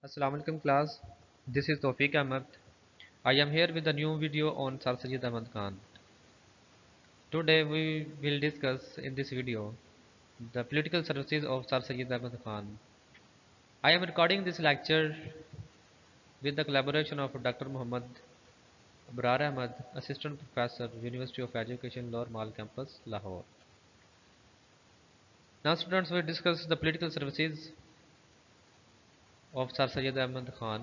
Assalamu alaikum class. This is Tawfiq Ahmed. I am here with a new video on Sir Syed Ahmad Khan. Today we will discuss in this video the political services of Sir Syed Ahmad Khan. I am recording this lecture with the collaboration of Dr. Muhammad Abrar Ahmad, Assistant Professor, University of Education, Lower Mall Campus, Lahore. Now students will discuss the political services of Sir Syed Ahmad Khan.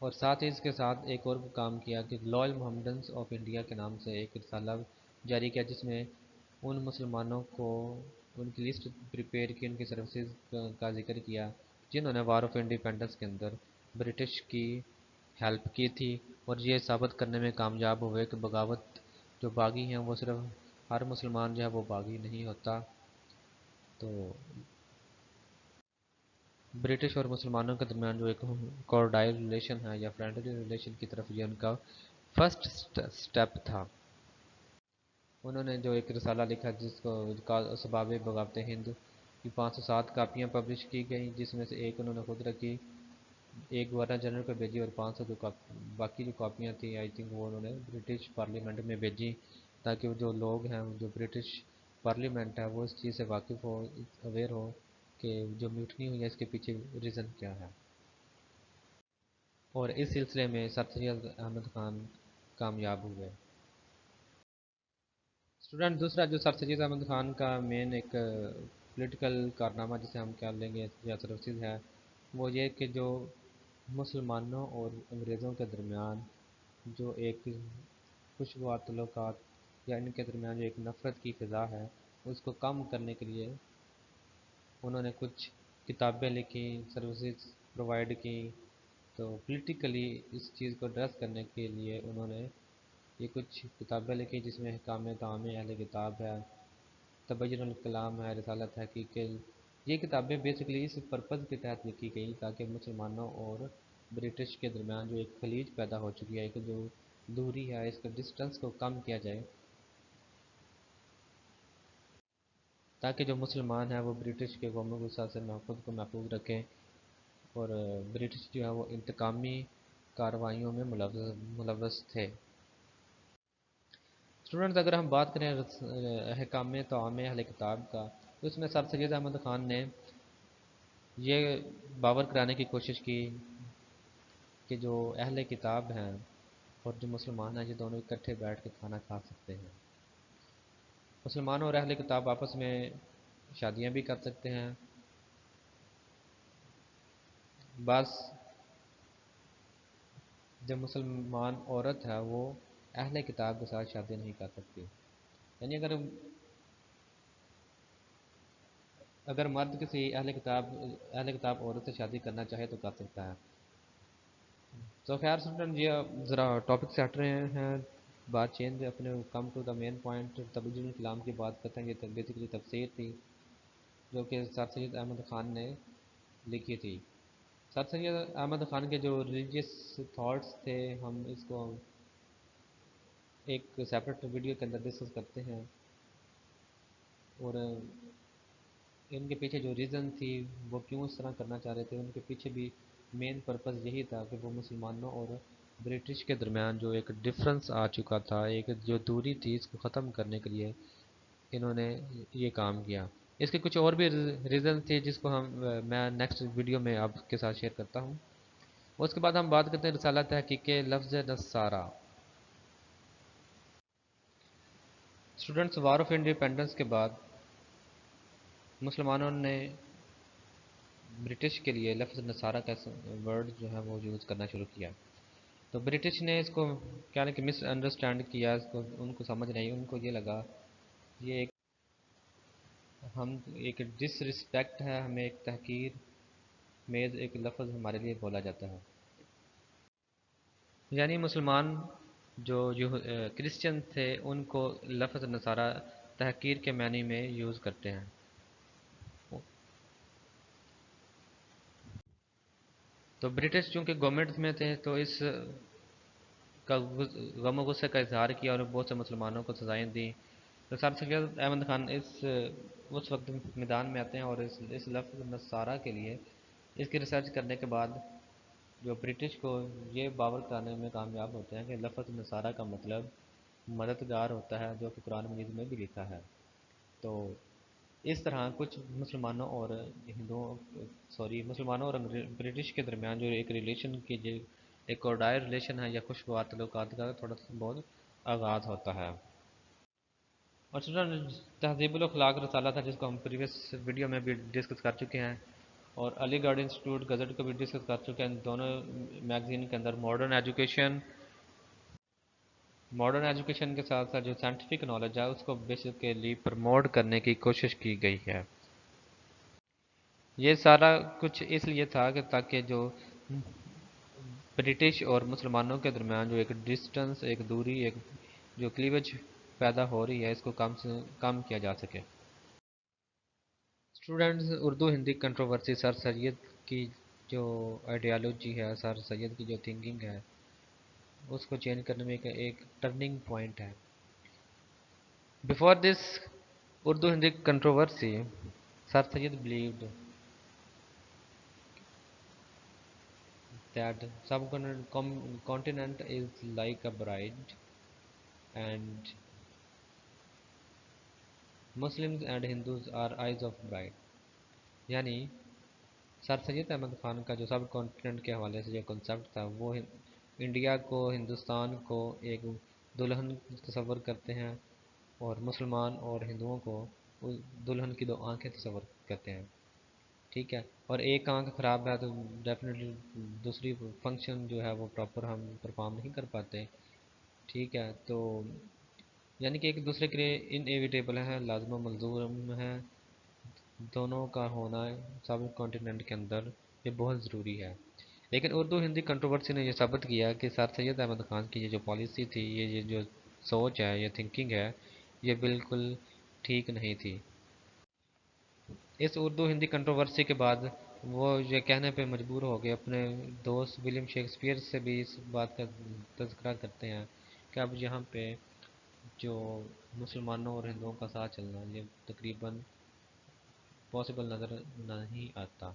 اور ساتھ ہی اس کے ساتھ ایک اور کام کیا کہ loyal محمدنس of India کے نام سے ایک رسالہ جاری کیا، جس میں ان مسلمانوں کو ان کی لسٹ پریپیئر کی، ان کی سروسز کا ذکر کیا جنہوں نے وار آف انڈیپینڈنس کے اندر برٹش کی ہیلپ کی تھی، اور یہ ثابت کرنے میں کامیاب ہوئے کہ بغاوت جو باغی ہیں وہ صرف ہر مسلمان جو ہے وہ باغی نہیں ہوتا۔ تو برٹش اور مسلمانوں کے درمیان جو ایک کوارڈائل ریلیشن ہے یا فرینڈلی ریلیشن کی طرف یہ ان کا فرسٹ سٹیپ تھا۔ انہوں نے جو ایک رسالہ لکھا جس کو اسباب بغاوت ہند کی 507 کاپیاں پبلش کی گئیں، جس میں سے ایک انہوں نے خود رکھی، ایک گورنر جنرل کو بھیجی، اور 500 جو باقی جو کاپیاں تھیں آئی تھنک وہ انہوں نے برٹش پارلیمنٹ میں بھیجی، تاکہ وہ جو لوگ ہیں جو برٹش پارلیمنٹ ہے وہ اس چیز سے واقف ہو، اویئر ہو کہ جو میوٹنی ہوئی ہے اس کے پیچھے ریزن کیا ہے۔ اور اس سلسلے میں سر سید احمد خان کامیاب ہوئے۔ اسٹوڈنٹ دوسرا جو سر سید احمد خان کا مین ایک پولیٹیکل کارنامہ جسے ہم کیا لیں گے یا سروسز ہے، وہ یہ کہ جو مسلمانوں اور انگریزوں کے درمیان جو ایک خوشگوار تعلقات یا ان کے درمیان جو ایک نفرت کی فضا ہے اس کو کم کرنے کے لیے انہوں نے کچھ کتابیں لکھی، سروسز پرووائڈ کی۔ تو پولیٹیکلی اس چیز کو ایڈریس کرنے کے لیے انہوں نے یہ کچھ کتابیں لکھی، جس میں احکام طعام اہل کتاب ہے، تبین الکلام ہے، رسالت حقیق۔ یہ کتابیں بیسکلی اس پرپز کے تحت لکھی گئی تاکہ مسلمانوں اور برٹش کے درمیان جو ایک خلیج پیدا ہو چکی ہے، ایک جو دوری ہے، اس کے ڈسٹنس کو کم کیا جائے، تاکہ جو مسلمان ہیں وہ برٹش کے قومی غصہ سے خود کو محفوظ رکھیں، اور برٹش جو ہے وہ انتقامی کارروائیوں میں ملوث تھے۔ اسٹوڈنٹس اگر ہم بات کریں احکام طعام اہل کتاب کا، تو اس میں سر سید احمد خان نے یہ باور کرانے کی کوشش کی کہ جو اہل کتاب ہیں اور جو مسلمان ہیں یہ دونوں اکٹھے بیٹھ کے کھانا کھا سکتے ہیں، مسلمانوں اور اہل کتاب آپس میں شادیاں بھی کر سکتے ہیں، بس جو مسلمان عورت ہے وہ اہل کتاب کے ساتھ شادی نہیں کر سکتی، یعنی اگر مرد کسی اہل کتاب عورت سے شادی کرنا چاہے تو کر سکتا ہے۔ تو خیر اسٹوڈنٹ یہ ذرا ٹاپک سے ہٹ رہے ہیں، بات چینج اپنے come to the main point, تبدیل الکلام کی بات کرتے ہیں۔ یہ بیسیکلی تفسیر تھی جو کہ سر سید احمد خان نے لکھی تھی۔ سر سید احمد خان کے جو ریلیجیس تھاٹس تھے ہم اس کو ایک سیپریٹ ویڈیو کے اندر ڈسکس کرتے ہیں، اور ان کے پیچھے جو ریزن تھی وہ کیوں اس طرح کرنا چاہ رہے تھے، ان کے پیچھے بھی مین پرپس یہی تھا کہ وہ مسلمانوں اور برٹش کے درمیان جو ایک ڈفرنس آ چکا تھا، ایک جو دوری تھی، اس کو ختم کرنے کے لیے انہوں نے یہ کام کیا۔ اس کے کچھ اور بھی ریزن تھے جس کو میں نیکسٹ ویڈیو میں آپ کے ساتھ شیئر کرتا ہوں۔ اس کے بعد ہم بات کرتے ہیں رسالہ تحقیق لفظ نصارہ۔ اسٹوڈنٹس وار آف انڈیپینڈنس کے بعد مسلمانوں نے برٹش کے لیے لفظ نصارہ کا ورڈ جو ہے وہ یوز کرنا شروع کیا، تو برٹش نے اس کو کیا کہ مس انڈرسٹینڈ کیا، اس کو ان کو سمجھ نہیں، ان کو یہ لگا یہ ایک ڈس رسپیکٹ ہے، ہمیں ایک تحقیر میز ایک لفظ ہمارے لیے بولا جاتا ہے، یعنی مسلمان جو کرسچن تھے ان کو لفظ نصارہ تحقیر کے معنی میں یوز کرتے ہیں۔ تو برٹش چونکہ گورنمنٹ میں تھے تو اس کا غم و غصے کا اظہار کیا اور بہت سے مسلمانوں کو سزائیں دیں۔ تو سر سید احمد خان اس وقت میدان میں آتے ہیں اور اس لفظ نصارہ کے لیے اس کی ریسرچ کرنے کے بعد جو برٹش کو یہ باور کرانے میں کامیاب ہوتے ہیں کہ لفظ نصارہ کا مطلب مددگار ہوتا ہے، جو کہ قرآن مجید میں بھی لکھا ہے۔ تو اس طرح کچھ مسلمانوں اور برٹش کے درمیان جو ایک ریلیشن کی ایک کوڈائر ریلیشن ہے یا خوشگوار تعلقات کا تھوڑا بہت آغاز ہوتا ہے۔ اور تہذیب الاخلاق رسالہ تھا جس کو ہم پریویس ویڈیو میں بھی ڈسکس کر چکے ہیں، اور علی گڑھ انسٹیٹیوٹ گزٹ کو بھی ڈسکس کر چکے ہیں دونوں میگزین کے اندر۔ ماڈرن ایجوکیشن کے ساتھ ساتھ جو سائنٹیفک نالج ہے اس کو بیسیکلی پروموٹ کرنے کی کوشش کی گئی ہے۔ یہ سارا کچھ اس لیے تھا کہ تاکہ جو برٹش اور مسلمانوں کے درمیان جو ایک ڈسٹنس، ایک دوری، ایک جو کلیویج پیدا ہو رہی ہے اس کو کم سے کم کیا جا سکے۔ اسٹوڈنٹس، اردو ہندی کنٹروورسی سر سید کی جو آئیڈیالوجی ہے، سر سید کی جو تھنکنگ ہے اس کو چینج کرنے میں ایک ٹرننگ پوائنٹ ہے۔ Before this Urdu-Hindi controversy, Sir Syed believed that subcontinent is like a bride and Muslims and Hindus are eyes of bride. یعنی سر سید احمد خان کا جو سب کانٹیننٹ کے حوالے سے جو کنسیپٹ تھا وہ انڈیا کو، ہندوستان کو ایک دلہن تصور کرتے ہیں، اور مسلمان اور ہندوؤں کو دلہن کی دو آنکھیں تصور کرتے ہیں، ٹھیک ہے؟ اور ایک آنکھ خراب ہے تو ڈیفینیٹلی دوسری فنکشن جو ہے وہ پراپر ہم پرفارم نہیں کر پاتے، ٹھیک ہے؟ تو یعنی کہ ایک دوسرے کے لیے انیویٹیبل ہے، لازم و ملزوم ہے، دونوں کا ہونا سب کانٹیننٹ کے اندر یہ بہت ضروری ہے۔ لیکن اردو ہندی کنٹروورسی نے یہ ثابت کیا کہ سر سید احمد خان کی یہ جو پالیسی تھی، یہ جو سوچ ہے، یہ تھنکنگ ہے، یہ بالکل ٹھیک نہیں تھی۔ اس اردو ہندی کنٹروورسی کے بعد وہ یہ کہنے پہ مجبور ہو گئے، اپنے دوست ولیم شیکسپیئر سے بھی اس بات کا تذکرہ کرتے ہیں کہ اب یہاں پہ جو مسلمانوں اور ہندوؤں کا ساتھ چلنا یہ تقریباً پاسبل نظر نہیں آتا۔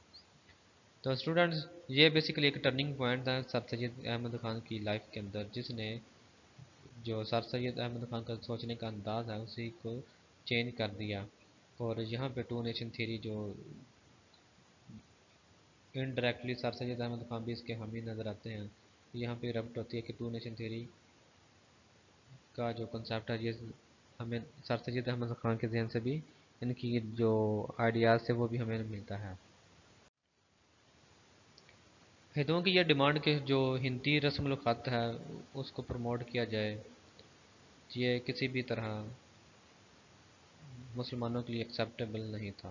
تو اسٹوڈنٹس، یہ بیسیکلی ایک ٹرننگ پوائنٹ تھا سر سید احمد خان کی لائف کے اندر، جس نے جو سر سید احمد خان کا سوچنے کا انداز ہے اسی کو چینج کر دیا۔ اور یہاں پہ ٹو نیشن تھیری جو انڈائریکٹلی سر سید احمد خان بھی اس کے حامی نظر آتے ہیں، یہاں پہ ربط ہوتی ہے کہ ٹو نیشن تھیری کا جو کنسیپٹ ہے یہ ہمیں سر سید احمد خان کے ذہن سے بھی ان کی جو آئیڈیاز سے وہ بھی ہمیں ملتا ہے۔ ہندوؤں کی یہ ڈیمانڈ کہ جو ہندی رسم الخط ہے اس کو پروموٹ کیا جائے، یہ کسی بھی طرح مسلمانوں کے لیے ایکسیپٹیبل نہیں تھا۔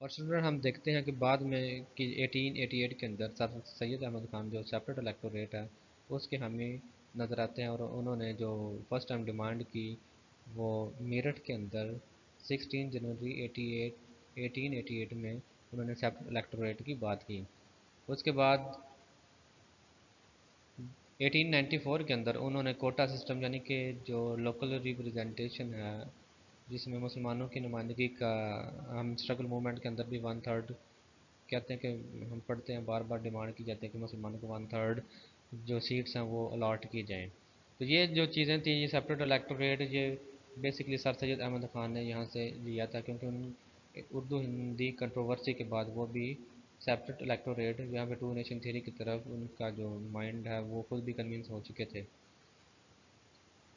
اور اسٹوڈنٹ، ہم دیکھتے ہیں کہ بعد میں کہ 1888 کے اندر سر سید احمد خان جو سیپریٹ الیکٹوریٹ ہے اس کے حامی نظر آتے ہیں، اور انہوں نے جو فرسٹ ٹائم ڈیمانڈ کی وہ میرٹھ کے اندر 16 جنوری 1888 میں انہوں نے سیپریٹ الیکٹوریٹ کی بات کی۔ اس کے بعد 1894 کے اندر انہوں نے کوٹا سسٹم یعنی کہ جو لوکل ریپریزنٹیشن ہے جس میں مسلمانوں کی نمائندگی کا، ہم اسٹرگل موومنٹ کے اندر بھی 1/3 کہتے ہیں کہ ہم پڑھتے ہیں، بار بار ڈیمانڈ کی جاتی ہے کہ مسلمانوں کو 1/3 جو سیٹس ہیں وہ الاٹ کی جائیں۔ تو یہ جو چیزیں تھیں، یہ سیپریٹ الیکٹوریٹ، یہ بیسکلی سر سید احمد خان نے یہاں سے لیا تھا، کیونکہ ان اردو ہندی کنٹروورسی کے بعد وہ بھی سیپریٹ الیکٹوریٹ یہاں پہ ٹو نیشن تھیری کی طرف ان کا جو مائنڈ ہے وہ خود بھی کنوینس ہو چکے تھے۔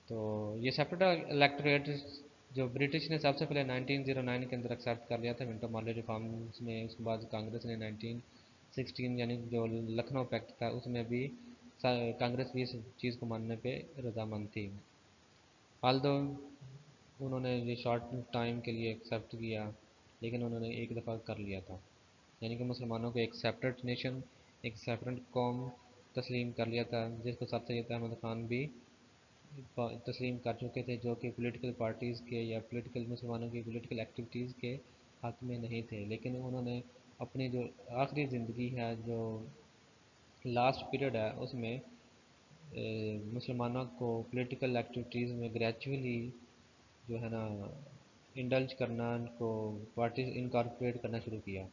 تو یہ سیپریٹ الیکٹوریٹ جو برٹش نے سب سے پہلے 1909 کے اندر ایکسیپٹ کر لیا تھا منٹو مارلے ریفارمز میں، اس کے بعد کانگریس نے 1916 یعنی جو لکھنؤ پیکٹ تھا اس میں بھی کانگریس بھی اس چیز کو ماننے پہ رضامند تھی، آلدو انہوں نے یہ شارٹ ٹائم کے لیے ایکسیپٹ کیا، لیکن انہوں نے ایک دفعہ کر لیا تھا، یعنی کہ مسلمانوں کو ایک سیپریٹ نیشن، ایک سیپریٹ قوم تسلیم کر لیا تھا، جس کو سر سید احمد خان بھی تسلیم کر چکے تھے، جو کہ پولیٹیکل پارٹیز کے یا پولیٹیکل مسلمانوں کی پولیٹیکل ایکٹیویٹیز کے حق میں نہیں تھے، لیکن انہوں نے اپنی جو آخری زندگی ہے، جو لاسٹ پیریڈ ہے، اس میں مسلمانوں کو پولیٹیکل ایکٹیویٹیز میں گریجولی جو ہے نا انڈلج کرنا، ان کو پارٹیز انکارپوریٹ کرنا شروع کیا۔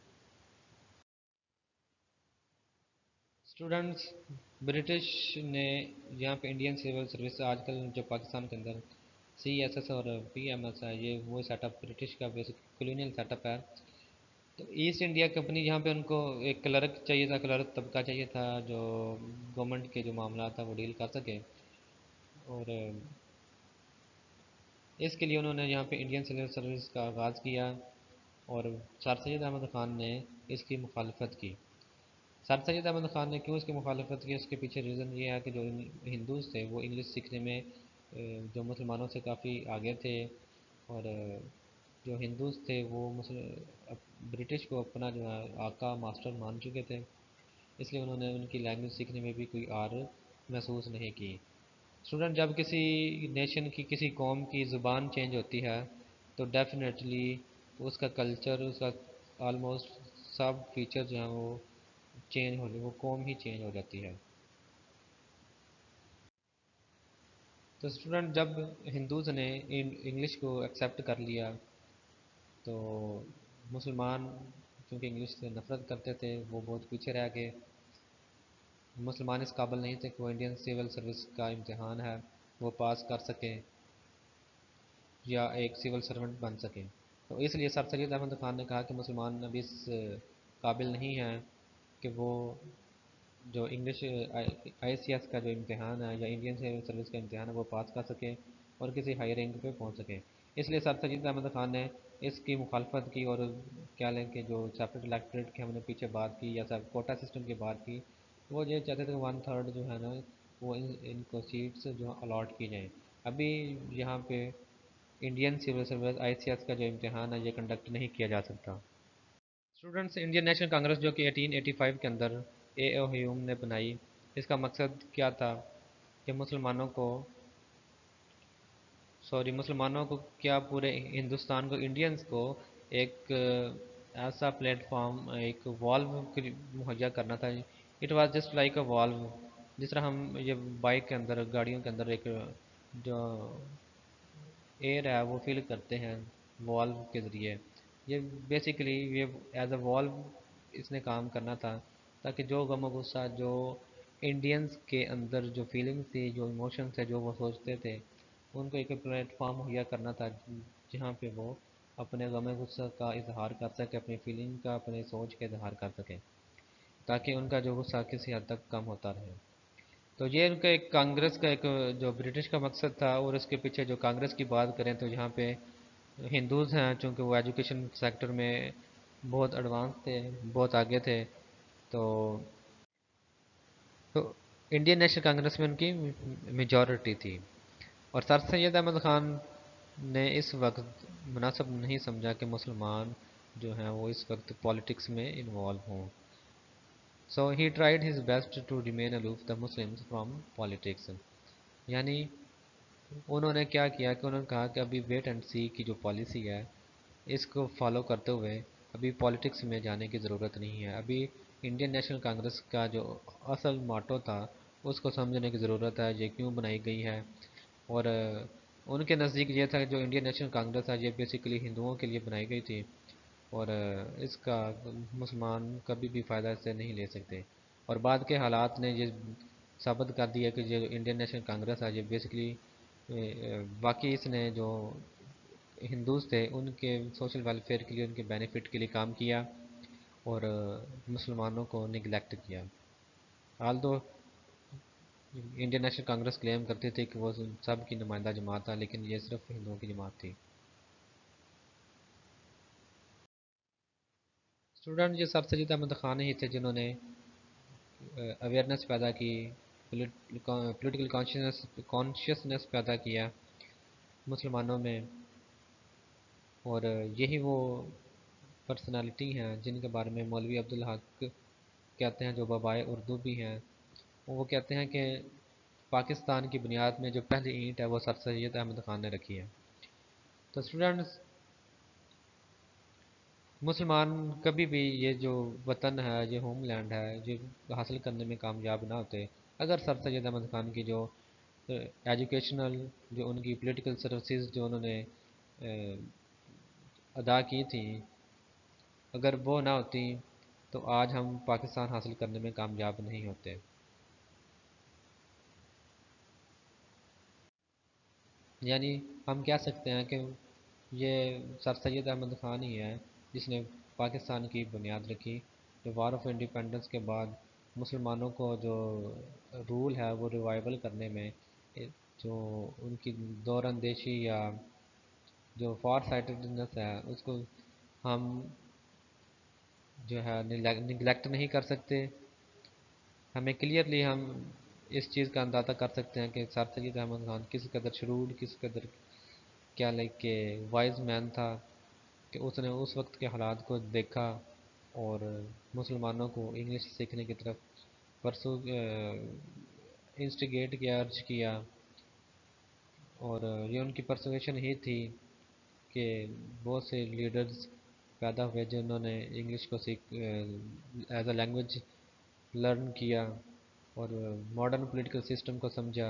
اسٹوڈنٹس، برٹش نے یہاں پہ انڈین سول سروس آج کل جو پاکستان کے اندر CSS اور PMS ہے، یہ وہ سیٹ اپ برٹش کا بیسک کولونیل سیٹ اپ ہے۔ تو ایسٹ انڈیا کمپنی یہاں پہ ان کو ایک کلرک چاہیے تھا، کلرک طبقہ چاہیے تھا جو گورنمنٹ کے جو معاملات تھا وہ ڈیل کر سکے، اور اس کے لیے انہوں نے یہاں پہ انڈین سول سروس کا آغاز کیا، اور سر سید احمد خان نے اس کی مخالفت کی۔ سر سید احمد خان نے کیوں اس کی مخالفت کی، اس کے پیچھے ریزن یہ ہے کہ جو ہندوز تھے وہ انگلش سیکھنے میں جو مسلمانوں سے کافی آگے تھے، اور جو ہندوز تھے وہ برٹش کو اپنا جو ہے آقا ماسٹر مان چکے تھے، اس لیے انہوں نے ان کی لینگویج سیکھنے میں بھی کوئی آر محسوس نہیں کی۔ اسٹوڈنٹ، جب کسی نیشن کی کسی قوم کی زبان چینج ہوتی ہے تو ڈیفینیٹلی اس کا کلچر، اس کا آلموسٹ سب فیچر جو ہیں وہ چینج ہونے، وہ قوم ہی چینج ہو جاتی ہے۔ تو اسٹوڈنٹ، جب ہندوز نے انگلش کو ایکسیپٹ کر لیا تو مسلمان چونکہ انگلش سے نفرت کرتے تھے وہ بہت پیچھے رہ گئے۔ مسلمان اس قابل نہیں تھے کہ وہ انڈین سول سروس کا امتحان ہے وہ پاس کر سکیں یا ایک سول سرونٹ بن سکیں۔ تو اس لیے سر سید احمد خان نے کہا کہ مسلمان ابھی اس قابل نہیں ہیں کہ وہ جو انگلش آئی سی ایس کا جو امتحان ہے یا انڈین سول سروس کا امتحان ہے وہ پاس کر سکیں اور کسی ہائی رینک پہ پہنچ سکیں۔ اس لیے سر سید احمد خان نے اس کی مخالفت کی، اور کیا لیں کہ جو سیپریٹ الیکٹریٹ کی ہم نے پیچھے بات کی یا سب کوٹا سسٹم کی بات کی، وہ یہ چاہتے تھے کہ 1/3 جو ہے نا وہ ان کو سیٹس جو الاٹ کی جائیں۔ ابھی یہاں پہ Indian civil service I C S کا جو امتحان ہے یہ کنڈکٹ نہیں کیا جا سکتا۔ اسٹوڈنٹس، انڈین نیشنل کانگریس جو کہ 1885 کے اندر اے او ہیوم نے بنائی، اس کا مقصد کیا تھا کہ مسلمانوں کو کیا پورے ہندوستان کو، انڈینز کو ایک ایسا پلیٹ فارم، ایک والو مہیا کرنا تھا۔ It was just like a valve, جس طرح ہم یہ بائک کے اندر، گاڑیوں کے اندر ایک جو ایئر ہے وہ فل کرتے ہیں والو کے ذریعے، یہ بیسیکلی یہ ایز اے والو اس نے کام کرنا تھا، تاکہ جو غم و غصہ جو انڈینز کے اندر جو فیلنگس تھی، جو ایموشنس تھے، جو وہ سوچتے تھے، ان کو ایک پلیٹ فارم مہیا کرنا تھا جہاں پہ وہ اپنے غم و غصہ کا اظہار کر سکے، اپنی فیلنگ کا، اپنے سوچ کا اظہار کر سکے، تاکہ ان کا جو غصہ کسی حد تک کم ہوتا رہے۔ تو یہ ان کا ایک کانگریس کا ایک جو برٹش کا مقصد تھا، اور اس کے پیچھے جو کانگریس کی بات کریں تو یہاں پہ ہندوز ہیں چونکہ وہ ایجوکیشن سیکٹر میں بہت ایڈوانس تھے، بہت آگے تھے، تو تو انڈین نیشنل کانگریس میں ان کی میجورٹی تھی، اور سر سید احمد خان نے اس وقت مناسب نہیں سمجھا کہ مسلمان جو ہیں وہ اس وقت پالیٹکس میں انوالو ہوں۔ So he tried his best to remain aloof the Muslims from politics، یعنی انہوں نے کیا کیا کہ انہوں نے کہا کہ ابھی ویٹ اینڈ سی کی جو پالیسی ہے اس کو فالو کرتے ہوئے ابھی پالیٹکس میں جانے کی ضرورت نہیں ہے، ابھی انڈین نیشنل کانگریس کا جو اصل ماٹو تھا اس کو سمجھنے کی ضرورت ہے، یہ کیوں بنائی گئی ہے۔ اور ان کے نزدیک یہ تھا کہ جو انڈین نیشنل کانگریس ہے یہ بیسیکلی ہندوؤں کے لیے بنائی گئی تھی، اور اس کا مسلمان کبھی بھی فائدہ اس سے نہیں لے سکتے، اور بعد کے حالات نے یہ ثابت کر دیا کہ جو انڈین نیشنل کانگریس ہے یہ بیسکلی واقعی اس نے جو ہندوز تھے ان کے سوشل ویلفیئر کے لیے، ان کے بینیفٹ کے لیے کام کیا، اور مسلمانوں کو نگلیکٹ کیا۔ حال تو انڈین نیشنل کانگریس کلیم کرتی تھی کہ وہ سب کی نمائندہ جماعت ہے، لیکن یہ صرف ہندوؤں کی جماعت تھی۔ اسٹوڈنٹ، یہ سر سید احمد خان ہی تھے جنہوں نے اویئرنیس پیدا کی، پولیٹیکل کانشیسنیس پیدا کیا مسلمانوں میں، اور یہی وہ پرسنالٹی ہیں جن کے بارے میں مولوی عبدالحق کہتے ہیں، جو بابائے اردو بھی ہیں، وہ کہتے ہیں کہ پاکستان کی بنیاد میں جو پہلی اینٹ ہے وہ سر سید احمد خان نے رکھی ہے۔ تو اسٹوڈنٹس، مسلمان کبھی بھی یہ جو وطن ہے، یہ ہوم لینڈ ہے، یہ حاصل کرنے میں کامیاب نہ ہوتے اگر سر سید احمد خان کی جو ایجوکیشنل، جو ان کی پولیٹیکل سروسز جو انہوں نے ادا کی تھیں، اگر وہ نہ ہوتی تو آج ہم پاکستان حاصل کرنے میں کامیاب نہیں ہوتے۔ یعنی ہم کہہ سکتے ہیں کہ یہ سر سید احمد خان ہی ہے جس نے پاکستان کی بنیاد رکھی، جو وار آف انڈیپینڈنس کے بعد مسلمانوں کو جو رول ہے وہ ریوائول کرنے میں جو ان کی دور اندیشی یا جو فار سائٹڈنس ہے اس کو ہم جو ہے نگلیکٹ نہیں کر سکتے. ہمیں کلیئرلی ہم اس چیز کا اندازہ کر سکتے ہیں کہ سر سید احمد خان کس قدر شروڈ، کس قدر کیا لائک کہ وائز مین تھا، کہ اس نے اس وقت کے حالات کو دیکھا اور مسلمانوں کو انگلش سیکھنے کی طرف پرسو انسٹیگیٹ کیا، ارج کیا. اور یہ ان کی پرسویشن ہی تھی کہ بہت سے لیڈرز پیدا ہوئے جنہوں نے انگلش کو سیکھ ایز اے لینگویج لرن کیا اور ماڈرن پولیٹیکل سسٹم کو سمجھا.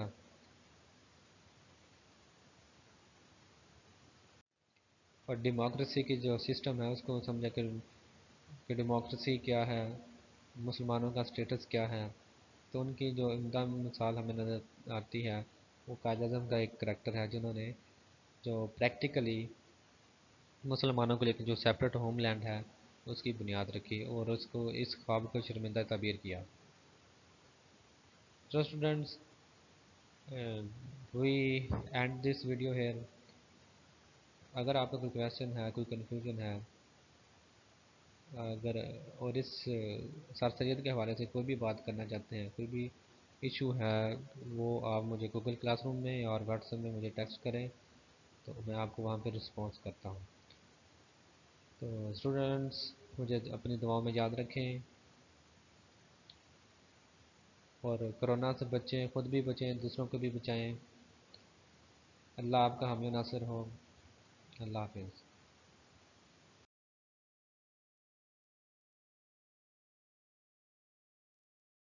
اور ڈیموکریسی کی جو سسٹم ہے اس کو سمجھا کہ ڈیموکریسی کیا ہے، مسلمانوں کا سٹیٹس کیا ہے. تو ان کی جو عمدہ مثال ہمیں نظر آتی ہے وہ قائد اعظم کا ایک کریکٹر ہے، جنہوں نے جو پریکٹیکلی مسلمانوں کو لے کے جو سیپریٹ ہوم لینڈ ہے اس کی بنیاد رکھی اور اس کو اس خواب کو شرمندہ تعبیر کیا. So students, we end this video here. اگر آپ کا کوئی کویشچن ہے، کوئی کنفیوژن ہے، اگر اور اس سر سید کے حوالے سے کوئی بھی بات کرنا چاہتے ہیں، کوئی بھی ایشو ہے، وہ آپ مجھے گوگل کلاس روم میں اور واٹس ایپ میں مجھے ٹیکسٹ کریں تو میں آپ کو وہاں پہ رسپانس کرتا ہوں. تو اسٹوڈنٹس مجھے اپنی دعاؤں میں یاد رکھیں اور کرونا سے بچیں، خود بھی بچیں، دوسروں کو بھی بچائیں. اللہ آپ کا حامی و ناصر ہو. اللہ حافظ.